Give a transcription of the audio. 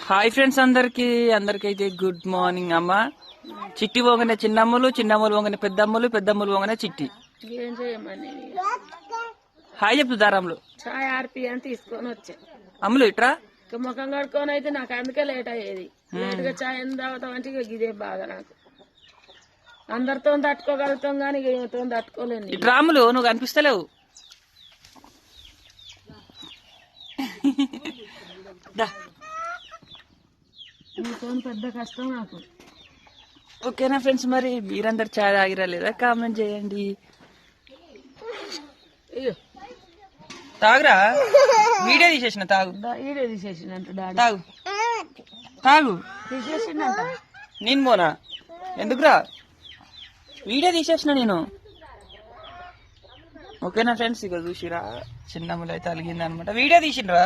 Hi friends, అందరికైతే good morning. అమ్మ చిట్టి పోగానే చిన్నమ్మలు, చిన్నమ్మలు పోగానే పెద్దమ్మలు, పెద్దమ్మలు పోగానే చిట్టి. ఏం చేయమని హాయ్ చెప్తు దారంలో చాయ్ ఆర్పి అని తీసుకొని వచ్చా. అమ్ములు ఇట్రా. ఇక ముఖం కడుక్కొని అయితే నాకు అందుకే లేట్ అయ్యేది. లేట్ గా చాయ్ ఎంత తాగుతాం అంటే ఇక ఇదే బాగా నాకు. అందరితో తట్టుకోగలుగుతాం కానీ ఇక ఈమెతో తట్టుకోలేను. ఇట్రా అమ్ములు, నువ్వు కనిపిస్తలేవు. నీతో పెద్ద కష్టం నాకు. ఓకేనా ఫ్రెండ్స్, మరి మీరందరు చాయ్ తాగిరా లేదా కామెంట్ చేయండి. తాగురా, వీడియో తీసేసిన. తాగు, ఈడే తీసేసిందంట డాడీ. తాగు తాగు. తీసేసిందంట. నేను పోనా? ఎందుకురా, వీడియో తీసేసిన నేను. ఓకేనా ఫ్రెండ్స్, ఇక చూసిరా చిన్నమ్మలు అయితే అలిగింది అనమాట. వీడియో తీసిండ్రా.